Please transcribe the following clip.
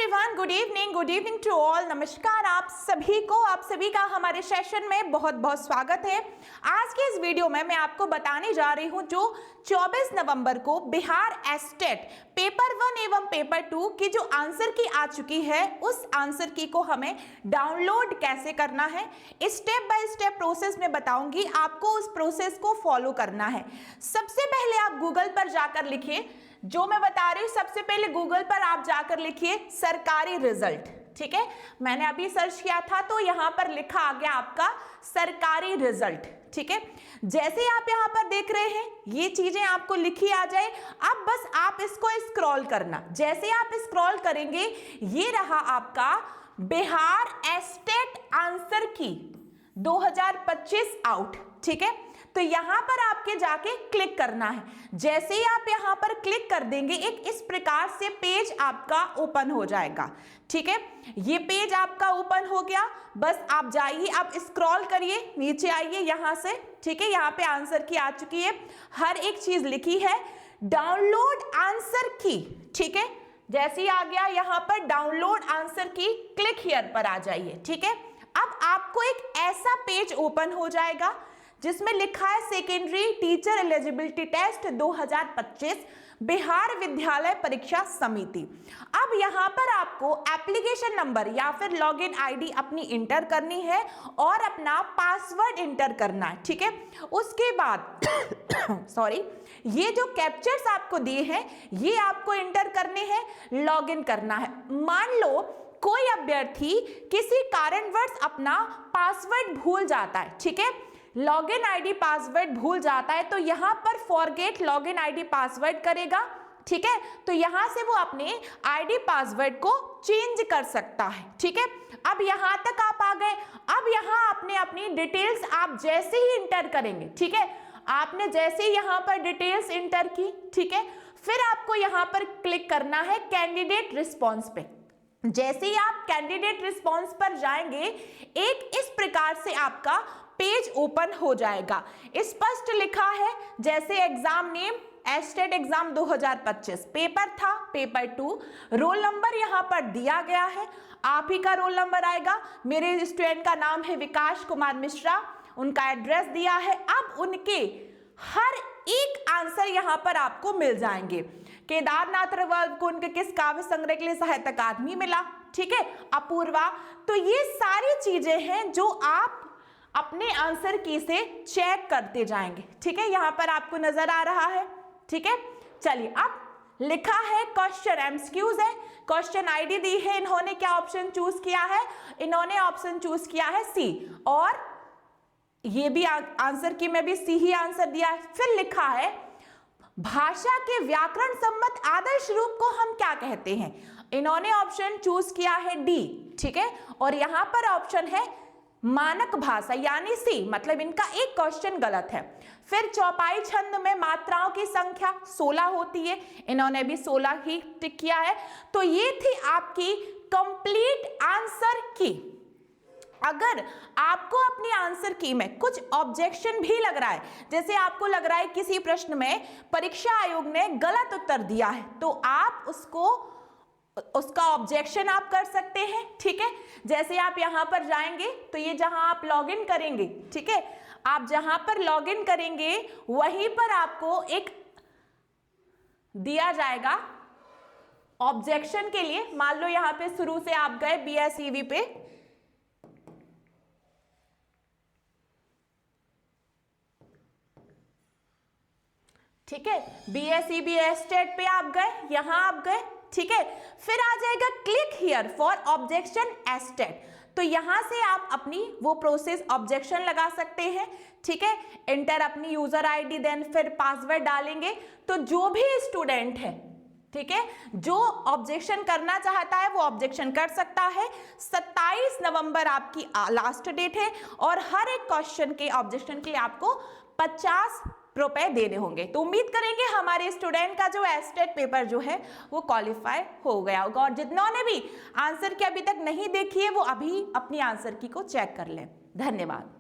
Everyone, good evening to all. नमस्कार आप सभी को, आप सभी का हमारे सेशन में बहुत बहुत स्वागत है। आज के इस वीडियो में मैं आपको बताने जा रही हूं जो 24 नवंबर को बिहार एस्टेट पेपर 1 एवं पेपर 2 की जो आंसर की आ चुकी है, उस आंसर की को हमें डाउनलोड कैसे करना है, स्टेप बाय स्टेप प्रोसेस में बताऊंगी। आपको उस प्रोसेस को फॉलो करना है। सबसे पहले आप गूगल पर जाकर लिखिए, जो मैं बता रही हूं, सबसे पहले गूगल पर आप जाकर लिखिए सरकारी रिजल्ट। ठीक है, मैंने अभी सर्च किया था तो यहां पर लिखा आ गया आपका सरकारी रिजल्ट। ठीक है, जैसे आप यहां पर देख रहे हैं ये चीजें आपको लिखी आ जाए। अब बस आप इसको स्क्रॉल करना। जैसे आप स्क्रॉल करेंगे ये रहा आपका बिहार एस्टेट आंसर की 2025 आउट। ठीक है, तो यहां पर आपके जाके क्लिक करना है। जैसे ही आप यहां पर क्लिक कर देंगे एक इस प्रकार से पेज आपका ओपन हो जाएगा। ठीक है, ये पेज आपका ओपन हो गया। बस आप जाइए, आप स्क्रॉल करिए, नीचे आइए यहां से। ठीक है, यहां पे आंसर की आ चुकी है, हर एक चीज लिखी है। डाउनलोड आंसर की, ठीक है, जैसे ही आ गया यहां पर डाउनलोड आंसर की, क्लिक हियर पर आ जाइए। ठीक है, अब आपको एक ऐसा पेज ओपन हो जाएगा जिसमें लिखा है secondary teacher eligibility test 2025 Bihar Vidyalaya Pariksha समिति। अब यहां पर आपको एप्लीकेशन नंबर या फिर लॉगिन आईडी अपनी इंटर करनी है और अपना पासवर्ड इंटर करना है। ठीक है, उसके बाद सॉरी, ये जो कैप्चर्स आपको दिए हैं ये आपको इंटर करने हैं, लॉगिन करना है। मान लो कोई अभ्यर्थी किसी कारणवश अपना पासवर्ड भूल जाता है, ठीक है, लॉगिन आईडी पासवर्ड भूल जाता है, तो यहां पर फॉरगेट लॉगिन आईडी पासवर्ड करेगा। ठीक है, तो यहां से वो अपने आईडी पासवर्ड को चेंज कर सकता है। ठीक है, अब यहां तक आप आ गए। अब यहां आपने अपनी डिटेल्स आप जैसे ही इंटर करेंगे, ठीक है, आपने जैसे ही यहां पर डिटेल्स इंटर की, ठीक है, फिर आपको यहां पर क्लिक करना है कैंडिडेट रिस्पॉन्स पे। जैसे ही आप कैंडिडेट रिस्पॉन्स पर जाएंगे एक इस प्रकार से आपका पेज ओपन हो जाएगा। स्पष्ट लिखा है जैसे enzyme name estate exam 2025, paper था पेपर 2, रोल नंबर यहां पर दिया गया है, आप ही का रोल नंबर आएगा। मेरे स्टूडेंट का नाम है विकास कुमार मिश्रा, उनका एड्रेस दिया है। अब उनके हर एक आंसर यहां पर आपको मिल जाएंगे। केदारनाथ रवल को उनके किस काव्य संग्रह के लिए साहित्य अकादमी मिला, ठीक है, अपूर्वा। तो ये सारी चीजें हैं जो आप अपने आंसर की से चेक करते जाएंगे। ठीक है, यहां पर आपको नजर आ रहा है। ठीक है, चलिए, अब लिखा है क्वेश्चन एमसीक्यूज है, क्वेश्चन आईडी दी है। इन्होंने क्या ऑप्शन चूज किया है, इन्होंने ऑप्शन चूज किया है सी, और ये भी आंसर की में भी सी ही आंसर दिया है। फिर लिखा है भाषा के व्याकरण सम्मत आदर्श रूप को हम क्या कहते हैं, इन्होंने ऑप्शन चूज किया है डी। ठीक है, और यहां पर ऑप्शन है मानक भाषा यानी सी, मतलब इनका एक क्वेश्चन गलत है। फिर चौपाई छंद में मात्राओं की संख्या 16 होती है, इन्होंने भी 16 ही टिक किया है। तो ये थी आपकी कंप्लीट आंसर की। अगर आपको अपनी आंसर की में कुछ ऑब्जेक्शन भी लग रहा है, जैसे आपको लग रहा है किसी प्रश्न में परीक्षा आयोग ने गलत उत्तर दिया है, तो आप उसका ऑब्जेक्शन आप कर सकते हैं। ठीक है, जैसे आप यहां पर जाएंगे तो ये जहां आप लॉगिन करेंगे, ठीक है, आप जहां पर लॉगिन करेंगे वहीं पर आपको एक दिया जाएगा ऑब्जेक्शन के लिए। मान लो यहां पे शुरू से आप गए बीएसईवी पे, ठीक है, बीएसईबी एस्टेट पे आप गए, यहां आप गए, ठीक है, फिर आ जाएगा click here for objection estate. तो यहां से आप अपनी वो प्रोसेस ऑब्जेक्शन लगा सकते हैं। ठीक है, एंटर अपनी यूजर आईडी, देन फिर पासवर्ड डालेंगे। तो जो भी स्टूडेंट है, ठीक है, जो ऑब्जेक्शन करना चाहता है वो ऑब्जेक्शन कर सकता है। 27 नवंबर आपकी लास्ट डेट है और हर एक क्वेश्चन के ऑब्जेक्शन के लिए आपको 50 रुपए देने होंगे। तो उम्मीद करेंगे हमारे स्टूडेंट का जो एस्टेट पेपर जो है वो क्वालिफाई हो गया होगा। और जिन्होंने भी आंसर की अभी तक नहीं देखी है वो अभी अपनी आंसर की को चेक कर लें। धन्यवाद।